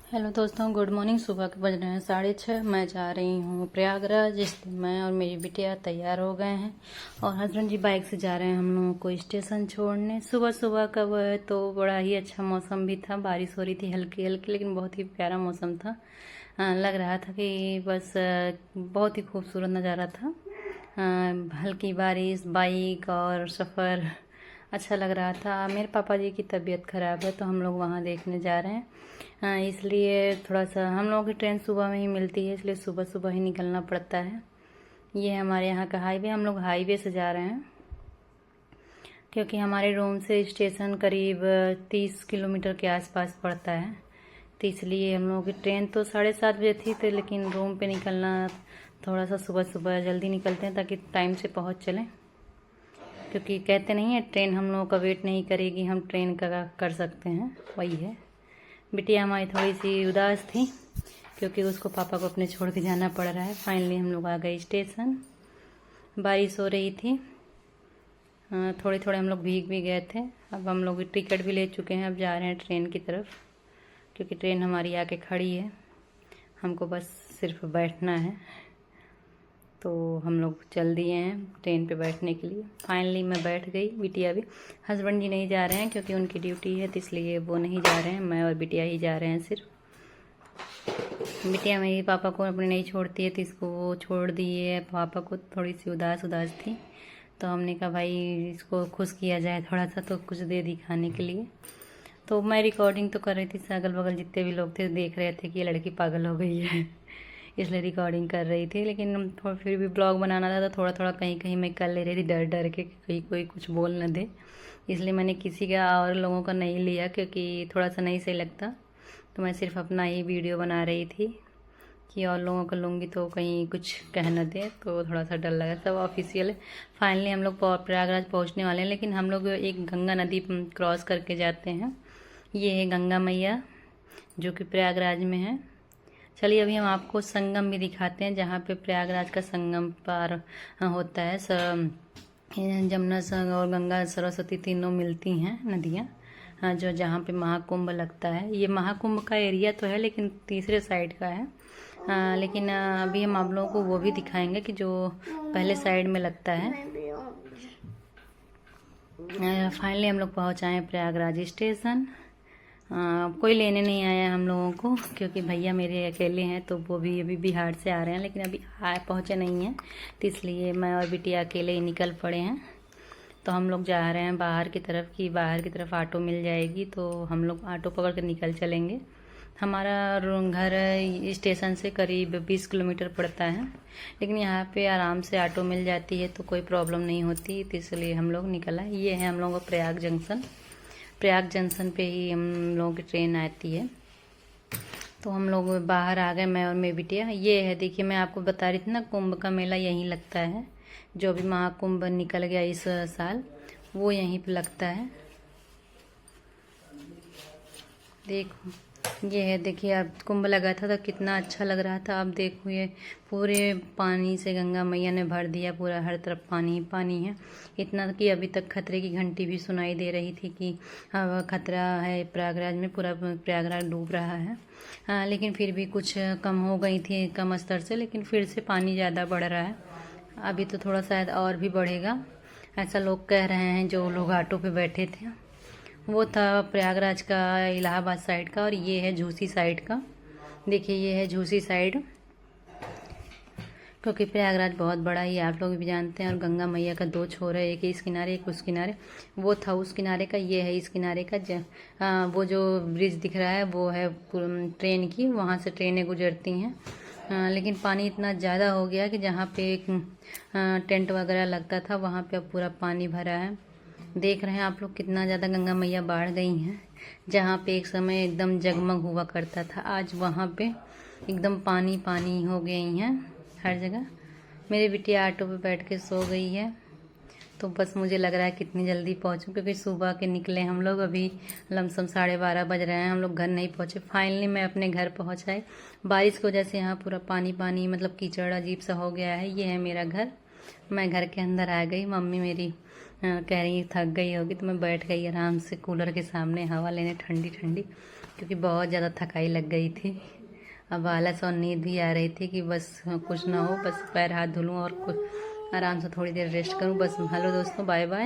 Hello दोस्तों, good morning. सुबह के बज रहे हैं 6:30। मैं जा रही हूँ प्रयागराज। इसलिए मैं और मेरी बिटिया तैयार हो गए हैं और हस्बैंड जी बाइक से जा रहे हैं हम लोगों को स्टेशन छोड़ने। सुबह सुबह का वो है तो बड़ा ही अच्छा मौसम भी था, बारिश हो रही थी हल्की हल्की, लेकिन बहुत ही प्यारा मौसम था। लग रहा था कि बस बहुत ही खूबसूरत नज़ारा था। हल्की बारिश, बाइक और सफ़र अच्छा लग रहा था। मेरे पापा जी की तबीयत ख़राब है तो हम लोग वहाँ देखने जा रहे हैं। इसलिए थोड़ा सा हम लोगों की ट्रेन सुबह में ही मिलती है, इसलिए सुबह सुबह ही निकलना पड़ता है। ये हमारे यहाँ का हाईवे, हम लोग हाईवे से जा रहे हैं क्योंकि हमारे रूम से स्टेशन करीब 30 किलोमीटर के आसपास पड़ता है। तो इसलिए हम लोगों की ट्रेन तो 7:30 बजे थी तो, लेकिन रूम पे निकलना थोड़ा सा सुबह सुबह जल्दी निकलते हैं ताकि टाइम से पहुँच चलें। क्योंकि कहते नहीं है ट्रेन हम लोगों का वेट नहीं करेगी, हम ट्रेन का कर सकते हैं, वही है। बिटिया हमारी थोड़ी सी उदास थी क्योंकि उसको पापा को अपने छोड़ के जाना पड़ रहा है। फाइनली हम लोग आ गए स्टेशन। बारिश हो रही थी, थोड़े थोड़े हम लोग भीग भी गए थे। अब हम लोग टिकट भी ले चुके हैं, अब जा रहे हैं ट्रेन की तरफ क्योंकि ट्रेन हमारी आके खड़ी है, हमको बस सिर्फ बैठना है। तो हम लोग चल दिए हैं ट्रेन पे बैठने के लिए। फाइनली मैं बैठ गई, बिटिया भी। हस्बैंड जी नहीं जा रहे हैं क्योंकि उनकी ड्यूटी है, तो इसलिए वो नहीं जा रहे हैं, मैं और बिटिया ही जा रहे हैं सिर्फ। बिटिया मेरी पापा को अपने नहीं छोड़ती है तो इसको वो छोड़ दिए। पापा को थोड़ी सी उदास उदास थी तो हमने कहा भाई इसको खुश किया जाए थोड़ा सा, तो कुछ दे दी खाने के लिए। तो मैं रिकॉर्डिंग तो कर रही थी, अगल बगल जितने भी लोग थे देख रहे थे कि ये लड़की पागल हो गई है इसलिए रिकॉर्डिंग कर रही थी। लेकिन थोड़ा फिर भी ब्लॉग बनाना था तो थोड़ा थोड़ा कहीं कहीं मैं कर ले रही थी, डर डर के कि कहीं कोई कुछ बोल न दे। इसलिए मैंने किसी का और लोगों का नहीं लिया क्योंकि थोड़ा सा नहीं सही लगता। तो मैं सिर्फ अपना ही वीडियो बना रही थी कि और लोगों को लूँगी तो कहीं कुछ कह न दे, तो थोड़ा सा डर लगा। सब ऑफिशियल है। फाइनली हम लोग प्रयागराज पहुँचने वाले हैं, लेकिन हम लोग एक गंगा नदी क्रॉस करके जाते हैं। ये है गंगा मैया जो कि प्रयागराज में है। चलिए अभी हम आपको संगम भी दिखाते हैं जहाँ पे प्रयागराज का संगम पार होता है। जमुना और गंगा सरस्वती तीनों मिलती हैं नदियाँ, जो जहाँ पे महाकुंभ लगता है। ये महाकुंभ का एरिया तो है लेकिन तीसरे साइड का है। लेकिन अभी हम आप लोगों को वो भी दिखाएंगे कि जो पहले साइड में लगता है। फाइनली हम लोग पहुँच आए प्रयागराज स्टेशन। कोई लेने नहीं आया हम लोगों को क्योंकि भैया मेरे अकेले हैं, तो वो भी अभी बिहार से आ रहे हैं लेकिन अभी पहुँचे नहीं हैं, तो इसलिए मैं और बिटिया अकेले ही निकल पड़े हैं। तो हम लोग जा रहे हैं बाहर की तरफ, कि बाहर की तरफ ऑटो मिल जाएगी तो हम लोग ऑटो पकड़ कर निकल चलेंगे। हमारा घर स्टेशन से करीब 20 किलोमीटर पड़ता है, लेकिन यहाँ पे आराम से ऑटो मिल जाती है तो कोई प्रॉब्लम नहीं होती, तो इसलिए हम लोग निकल आए। ये है हम लोगों का प्रयाग जंक्शन। प्रयाग जंक्शन पे ही हम लोगों की ट्रेन आती है। तो हम लोग बाहर आ गए, मैं और मेरी बिटिया। ये है देखिए, मैं आपको बता रही थी ना कुंभ का मेला यहीं लगता है। जो भी महाकुंभ निकल गया इस साल वो यहीं पे लगता है। देखो ये है, देखिए अब कुंभ लगा था तो कितना अच्छा लग रहा था। अब देखो ये पूरे पानी से गंगा मैया ने भर दिया, पूरा हर तरफ पानी ही पानी है। इतना कि अभी तक खतरे की घंटी भी सुनाई दे रही थी कि अब खतरा है प्रयागराज में, पूरा प्रयागराज डूब रहा है। लेकिन फिर भी कुछ कम हो गई थी, कम स्तर से, लेकिन फिर से पानी ज़्यादा बढ़ रहा है। अभी तो थोड़ा शायद और भी बढ़ेगा, ऐसा लोग कह रहे हैं जो लोग ऑटो पे बैठे थे। वो था प्रयागराज का इलाहाबाद साइड का, और ये है झूसी साइड का। देखिए ये है झूसी साइड, क्योंकि प्रयागराज बहुत बड़ा ही आप लोग भी जानते हैं। और गंगा मैया का 2 छोर है, एक इस किनारे एक उस किनारे। वो था उस किनारे का, ये है इस किनारे का। वो जो ब्रिज दिख रहा है वो है ट्रेन की, वहाँ से ट्रेनें गुजरती हैं। लेकिन पानी इतना ज़्यादा हो गया कि जहाँ पे एक टेंट वगैरह लगता था वहाँ पे अब पूरा पानी भरा है। देख रहे हैं आप लोग कितना ज़्यादा गंगा मैया बाढ़ गई हैं। जहाँ पे एक समय एकदम जगमग हुआ करता था, आज वहाँ पे एकदम पानी पानी हो गई हैं हर जगह। मेरी बिटिया ऑटो पे बैठ के सो गई है, तो बस मुझे लग रहा है कितनी जल्दी पहुँचूँ, क्योंकि सुबह के निकले हम लोग, अभी लमसम 12:30 बज रहे हैं, हम लोग घर नहीं पहुँचे। फाइनली मैं अपने घर पहुँच आई। बारिश की वजह से यहाँ पूरा पानी पानी, मतलब कीचड़ अजीब सा हो गया है। ये है मेरा घर। मैं घर के अंदर आ गई। मम्मी मेरी कह रही थक गई होगी, तो मैं बैठ गई आराम से कूलर के सामने हवा लेने, ठंडी ठंडी। क्योंकि बहुत ज़्यादा थकाई लग गई थी। अब आलस और नींद भी आ रही थी कि बस कुछ ना हो, बस पैर हाथ धुलूँ और कुछ आराम से थोड़ी देर रेस्ट करूँ बस। हेलो दोस्तों, बाय बाय।